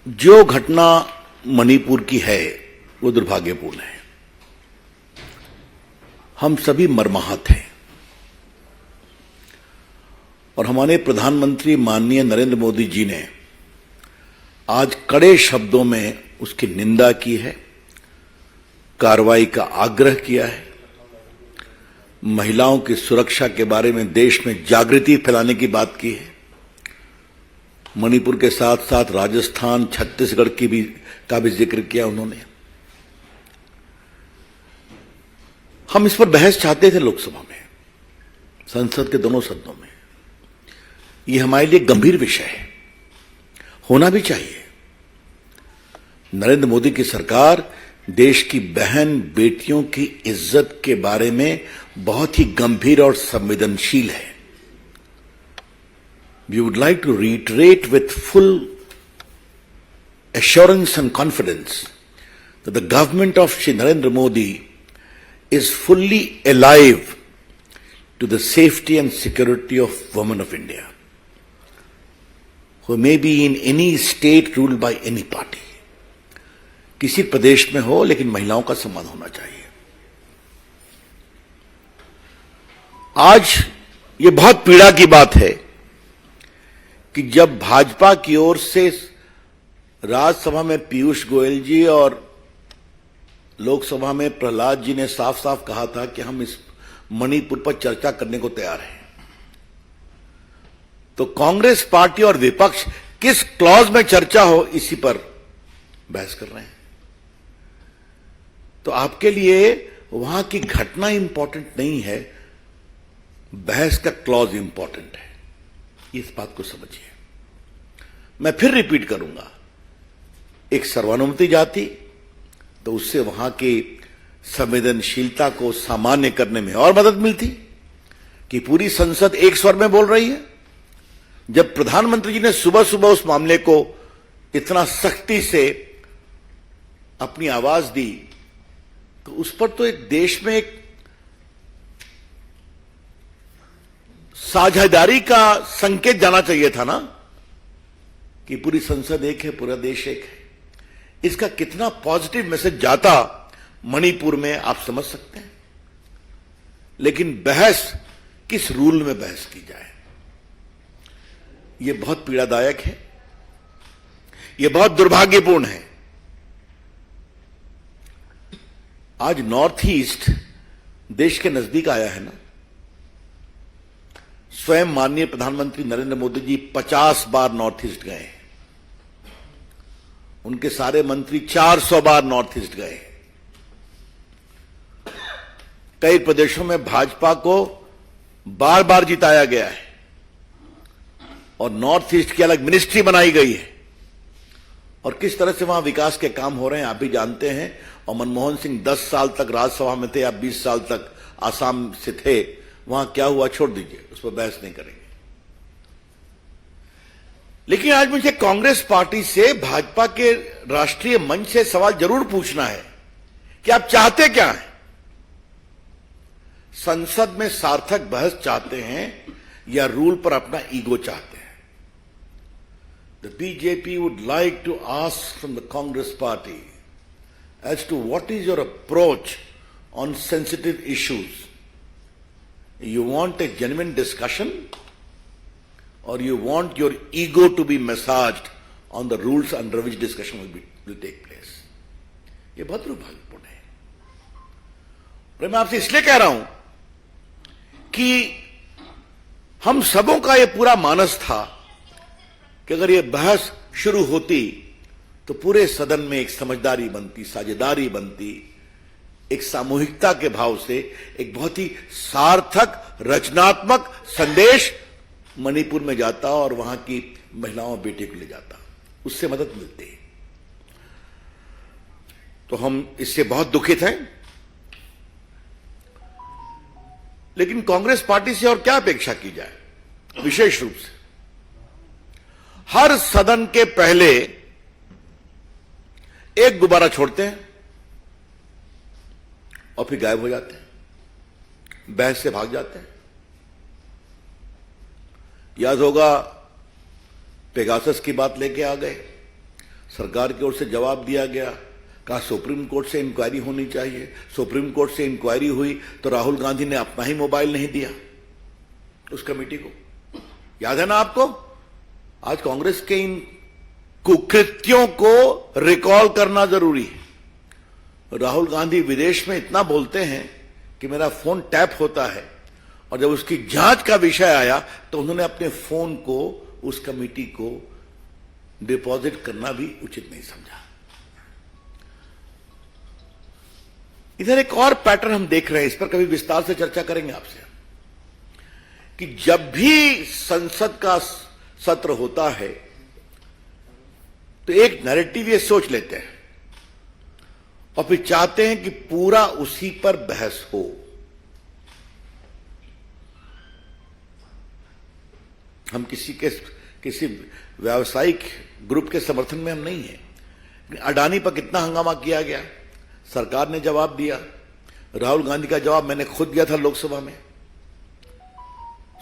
जो घटना मणिपुर की है वो दुर्भाग्यपूर्ण है। हम सभी मर्माहत हैं और हमारे प्रधानमंत्री माननीय नरेंद्र मोदी जी ने आज कड़े शब्दों में उसकी निंदा की है, कार्रवाई का आग्रह किया है। महिलाओं की सुरक्षा के बारे में देश में जागृति फैलाने की बात की है। मणिपुर के साथ साथ राजस्थान, छत्तीसगढ़ का भी जिक्र किया उन्होंने। हम इस पर बहस चाहते थे लोकसभा में, संसद के दोनों सदनों में। यह हमारे लिए गंभीर विषय है, होना भी चाहिए। नरेंद्र मोदी की सरकार देश की बहन बेटियों की इज्जत के बारे में बहुत ही गंभीर और संवेदनशील है। We would like to reiterate with full assurance and confidence that the government of Shri Narendra Modi is fully alive to the safety and security of women of India, who may be in any state ruled by any party. किसी प्रदेश में हो, लेकिन महिलाओं का सम्मान होना चाहिए। आज ये बहुत पीड़ा की बात है कि जब भाजपा की ओर से राज्यसभा में पीयूष गोयल जी और लोकसभा में प्रहलाद जी ने साफ साफ कहा था कि हम इस मणिपुर पर चर्चा करने को तैयार हैं, तो कांग्रेस पार्टी और विपक्ष किस क्लॉज में चर्चा हो इसी पर बहस कर रहे हैं। तो आपके लिए वहां की घटना इंपॉर्टेंट नहीं है, बहस का क्लॉज इंपॉर्टेंट है। इस बात को समझिए। मैं फिर रिपीट करूंगा, एक सर्वानुमति जाति तो उससे वहां की संवेदनशीलता को सामान्य करने में और मदद मिलती कि पूरी संसद एक स्वर में बोल रही है। जब प्रधानमंत्री जी ने सुबह सुबह उस मामले को इतना सख्ती से अपनी आवाज दी, तो उस पर तो एक देश में एक साझेदारी का संकेत जाना चाहिए था ना, कि पूरी संसद एक है, पूरा देश एक है। इसका कितना पॉजिटिव मैसेज जाता मणिपुर में, आप समझ सकते हैं। लेकिन बहस किस रूल में बहस की जाए, यह बहुत पीड़ादायक है, यह बहुत दुर्भाग्यपूर्ण है। आज नॉर्थ ईस्ट देश के नजदीक आया है ना। स्वयं माननीय प्रधानमंत्री नरेंद्र मोदी जी 50 बार नॉर्थ ईस्ट गए, उनके सारे मंत्री 400 बार नॉर्थ ईस्ट गए। कई प्रदेशों में भाजपा को बार बार जिताया गया है और नॉर्थ ईस्ट की अलग मिनिस्ट्री बनाई गई है, और किस तरह से वहां विकास के काम हो रहे हैं आप भी जानते हैं। और मनमोहन सिंह 10 साल तक राज्यसभा में थे, आप 20 साल तक आसाम से थे। वहां क्या हुआ छोड़ दीजिए, उस पर बहस नहीं करेंगे। लेकिन आज मुझे कांग्रेस पार्टी से, भाजपा के राष्ट्रीय मंच से सवाल जरूर पूछना है कि आप चाहते क्या हैं? संसद में सार्थक बहस चाहते हैं या रूल पर अपना ईगो चाहते हैं? The BJP would like to ask from the Congress party as to what is your approach on sensitive issues. You want a genuine discussion, or you want your ego to be massaged on the rules under which discussion will take place? ये बहुत दुर्भाग्यपूर्ण है। और मैं आपसे इसलिए कह रहा हूं कि हम सबों का ये पूरा मानस था कि अगर ये बहस शुरू होती तो पूरे सदन में एक समझदारी बनती, साझेदारी बनती, एक सामूहिकता के भाव से एक बहुत ही सार्थक रचनात्मक संदेश मणिपुर में जाता और वहां की महिलाओं बेटे को ले जाता, उससे मदद मिलती। तो हम इससे बहुत दुखित हैं। लेकिन कांग्रेस पार्टी से और क्या अपेक्षा की जाए? विशेष रूप से हर सदन के पहले एक गुब्बारा छोड़ते हैं और फिर गायब हो जाते हैं, बहस से भाग जाते हैं। याद होगा पेगासस की बात लेके आ गए, सरकार की ओर से जवाब दिया गया, कहा सुप्रीम कोर्ट से इंक्वायरी होनी चाहिए। सुप्रीम कोर्ट से इंक्वायरी हुई तो राहुल गांधी ने अपना ही मोबाइल नहीं दिया उस कमेटी को। याद है ना आपको? आज कांग्रेस के इन कुकृत्यों को रिकॉल करना जरूरी है। राहुल गांधी विदेश में इतना बोलते हैं कि मेरा फोन टैप होता है, और जब उसकी जांच का विषय आया तो उन्होंने अपने फोन को उस कमेटी को डिपॉजिट करना भी उचित नहीं समझा। इधर एक और पैटर्न हम देख रहे हैं, इस पर कभी विस्तार से चर्चा करेंगे आपसे, कि जब भी संसद का सत्र होता है तो एक नैरेटिव ये सोच लेते हैं और फिर चाहते हैं कि पूरा उसी पर बहस हो। हम किसी व्यावसायिक ग्रुप के समर्थन में हम नहीं हैं। अडानी पर कितना हंगामा किया गया, सरकार ने जवाब दिया। राहुल गांधी का जवाब मैंने खुद दिया था लोकसभा में।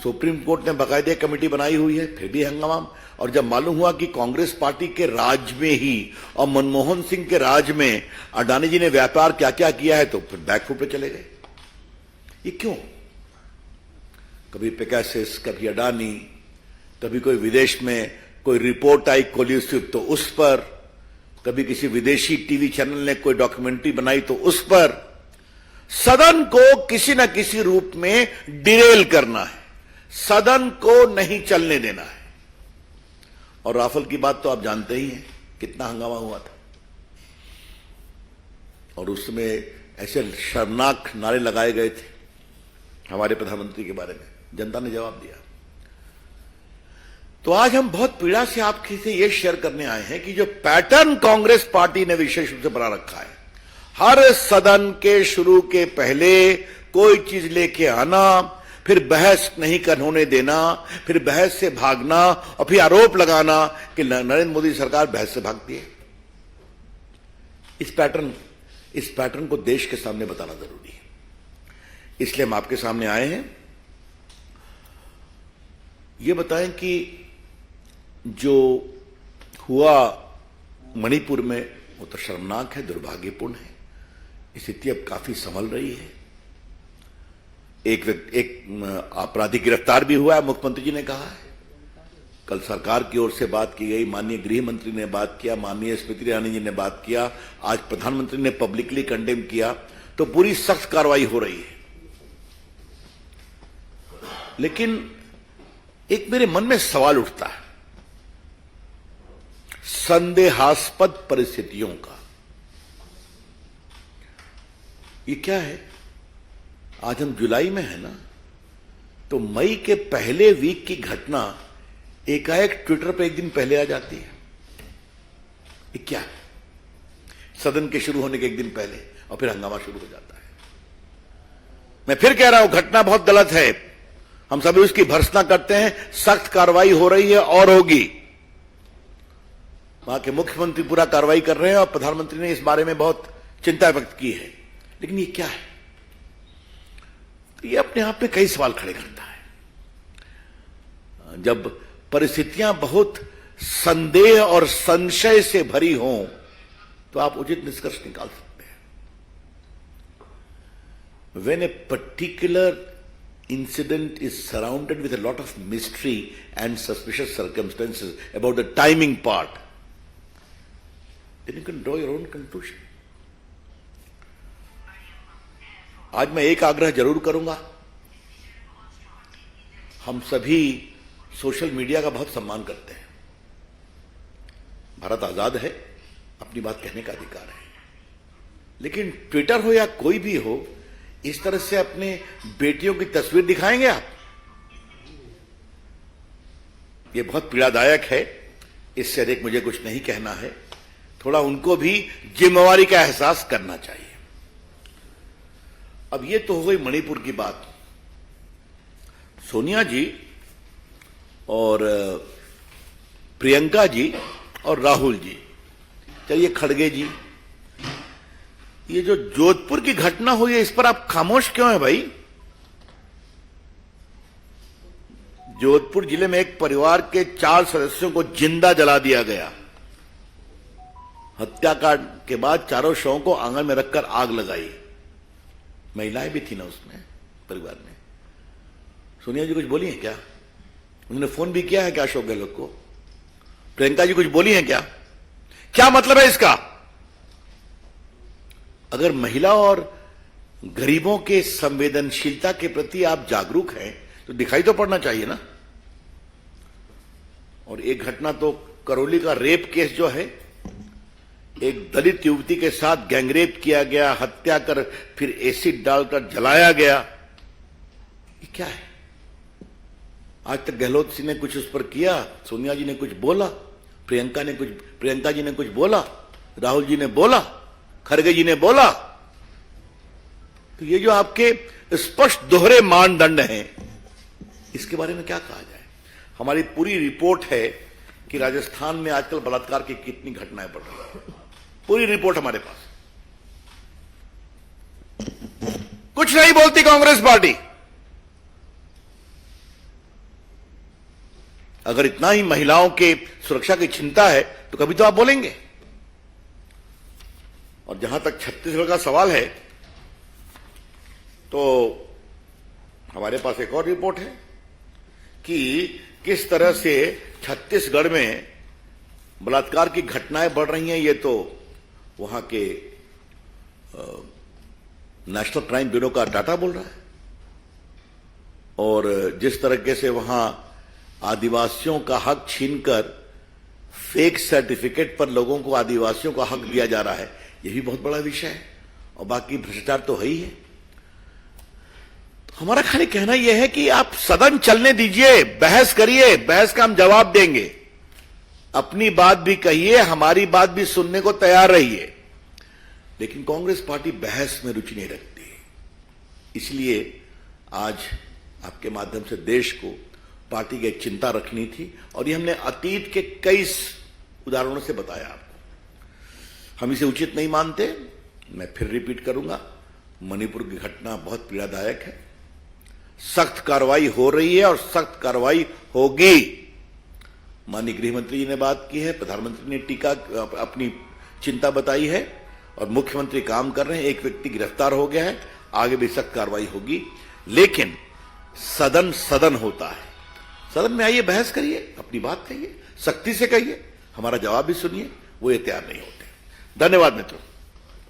सुप्रीम कोर्ट ने बाकायदे कमेटी बनाई हुई है, फिर भी हंगामा। और जब मालूम हुआ कि कांग्रेस पार्टी के राज में ही और मनमोहन सिंह के राज में अडानी जी ने व्यापार क्या क्या किया है, तो फिर बैकफुट पे चले गए। ये क्यों? कभी पेगासस, कभी अडानी, कभी कोई विदेश में कोई रिपोर्ट आई कोलिसिव तो उस पर, कभी किसी विदेशी टीवी चैनल ने कोई डॉक्यूमेंट्री बनाई तो उस पर। सदन को किसी न किसी रूप में डिरेल करना है, सदन को नहीं चलने देना है। और राफेल की बात तो आप जानते ही हैं, कितना हंगामा हुआ था, और उसमें ऐसे शर्मनाक नारे लगाए गए थे हमारे प्रधानमंत्री के बारे में, जनता ने जवाब दिया। तो आज हम बहुत पीड़ा से आपके से यह शेयर करने आए हैं कि जो पैटर्न कांग्रेस पार्टी ने विशेष रूप से बना रखा है, हर सदन के शुरू के पहले कोई चीज लेके आना, फिर बहस नहीं होने देना, फिर बहस से भागना, और फिर आरोप लगाना कि नरेंद्र मोदी सरकार बहस से भागती है। इस पैटर्न को देश के सामने बताना जरूरी है। इसलिए हम आपके सामने आए हैं, ये बताएं कि जो हुआ मणिपुर में वो तो शर्मनाक है, दुर्भाग्यपूर्ण है। स्थिति अब काफी संभल रही है। एक आपराधी गिरफ्तार भी हुआ है, मुख्यमंत्री जी ने कहा है। कल सरकार की ओर से बात की गई, माननीय गृह मंत्री ने बात किया, माननीय स्मृति ईरानी जी ने बात किया, आज प्रधानमंत्री ने पब्लिकली कंडेम किया, तो पूरी सख्त कार्रवाई हो रही है। लेकिन एक मेरे मन में सवाल उठता है संदेहास्पद परिस्थितियों का। ये क्या है? आज हम जुलाई में है ना, तो मई के पहले वीक की घटना एकाएक ट्विटर पे एक दिन पहले आ जाती है। ये क्या है? सदन के शुरू होने के एक दिन पहले, और फिर हंगामा शुरू हो जाता है। मैं फिर कह रहा हूं, घटना बहुत गलत है, हम सभी उसकी भर्त्सना करते हैं। सख्त कार्रवाई हो रही है और होगी। वहां के मुख्यमंत्री पूरा कार्रवाई कर रहे हैं और प्रधानमंत्री ने इस बारे में बहुत चिंता व्यक्त की है। लेकिन ये क्या है? तो ये अपने आप में कई सवाल खड़े करता है। जब परिस्थितियां बहुत संदेह और संशय से भरी हों तो आप उचित निष्कर्ष निकाल सकते हैं। When a particular incident is surrounded with a lot of mystery and suspicious circumstances about the timing part, then you can draw your own conclusion. आज मैं एक आग्रह जरूर करूंगा। हम सभी सोशल मीडिया का बहुत सम्मान करते हैं। भारत आजाद है, अपनी बात कहने का अधिकार है। लेकिन ट्विटर हो या कोई भी हो, इस तरह से अपने बेटियों की तस्वीर दिखाएंगे आप? ये बहुत पीड़ादायक है। इससे अधिक मुझे कुछ नहीं कहना है। थोड़ा उनको भी जिम्मेवारी का एहसास करना चाहिए। अब ये तो हो गई मणिपुर की बात। सोनिया जी और प्रियंका जी और राहुल जी, चलिए खड़गे जी, ये जो जोधपुर की घटना हुई है, इस पर आप खामोश क्यों हैं भाई? जोधपुर जिले में एक परिवार के 4 सदस्यों को जिंदा जला दिया गया। हत्याकांड के बाद चारों शवों को आंगन में रखकर आग लगाई। महिलाएं भी थी ना उसमें, परिवार में। सोनिया जी कुछ बोली हैं क्या? उन्होंने फोन भी किया है क्या अशोक गहलोत को? प्रियंका जी कुछ बोली हैं क्या? क्या मतलब है इसका? अगर महिला और गरीबों के संवेदनशीलता के प्रति आप जागरूक हैं तो दिखाई तो पड़ना चाहिए ना। और एक घटना तो करौली का रेप केस जो है, एक दलित युवती के साथ गैंगरेप किया गया, हत्या कर फिर एसिड डालकर जलाया गया, ये क्या है? आज तक गहलोत जी ने कुछ उस पर किया? सोनिया जी ने कुछ बोला? प्रियंका जी ने कुछ बोला? राहुल जी ने बोला? खड़गे जी ने बोला? तो ये जो आपके स्पष्ट दोहरे मानदंड हैं, इसके बारे में क्या कहा जाए? हमारी पूरी रिपोर्ट है कि राजस्थान में आजकल बलात्कार की कितनी घटनाएं बढ़ रही हैं। पूरी रिपोर्ट हमारे पास। कुछ नहीं बोलती कांग्रेस पार्टी। अगर इतना ही महिलाओं के सुरक्षा की चिंता है तो कभी तो आप बोलेंगे। और जहां तक छत्तीसगढ़ का सवाल है, तो हमारे पास एक और रिपोर्ट है कि किस तरह से छत्तीसगढ़ में बलात्कार की घटनाएं बढ़ रही हैं। ये तो वहां के नेशनल क्राइम ब्यूरो का डाटा बोल रहा है। और जिस तरीके से वहां आदिवासियों का हक छीनकर फेक सर्टिफिकेट पर लोगों को आदिवासियों का हक दिया जा रहा है, यह भी बहुत बड़ा विषय है। और बाकी भ्रष्टाचार तो है ही है। हमारा खाली कहना यह है कि आप सदन चलने दीजिए, बहस करिए, बहस का हम जवाब देंगे। अपनी बात भी कहिए, हमारी बात भी सुनने को तैयार रहिए। लेकिन कांग्रेस पार्टी बहस में रुचि नहीं रखती। इसलिए आज आपके माध्यम से देश को पार्टी की एक चिंता रखनी थी, और ये हमने अतीत के कई उदाहरणों से बताया आपको। हम इसे उचित नहीं मानते। मैं फिर रिपीट करूंगा, मणिपुर की घटना बहुत पीड़ादायक है। सख्त कार्रवाई हो रही है और सख्त कार्रवाई होगी। माननीय गृह मंत्री जी ने बात की है, प्रधानमंत्री ने टीका अपनी चिंता बताई है, और मुख्यमंत्री काम कर रहे हैं। एक व्यक्ति गिरफ्तार हो गया है, आगे भी सख्त कार्रवाई होगी। लेकिन सदन सदन होता है। सदन में आइए, बहस करिए, अपनी बात कहिए, सख्ती से कहिए, हमारा जवाब भी सुनिए। वो ये तैयार नहीं होते। धन्यवाद मित्रों।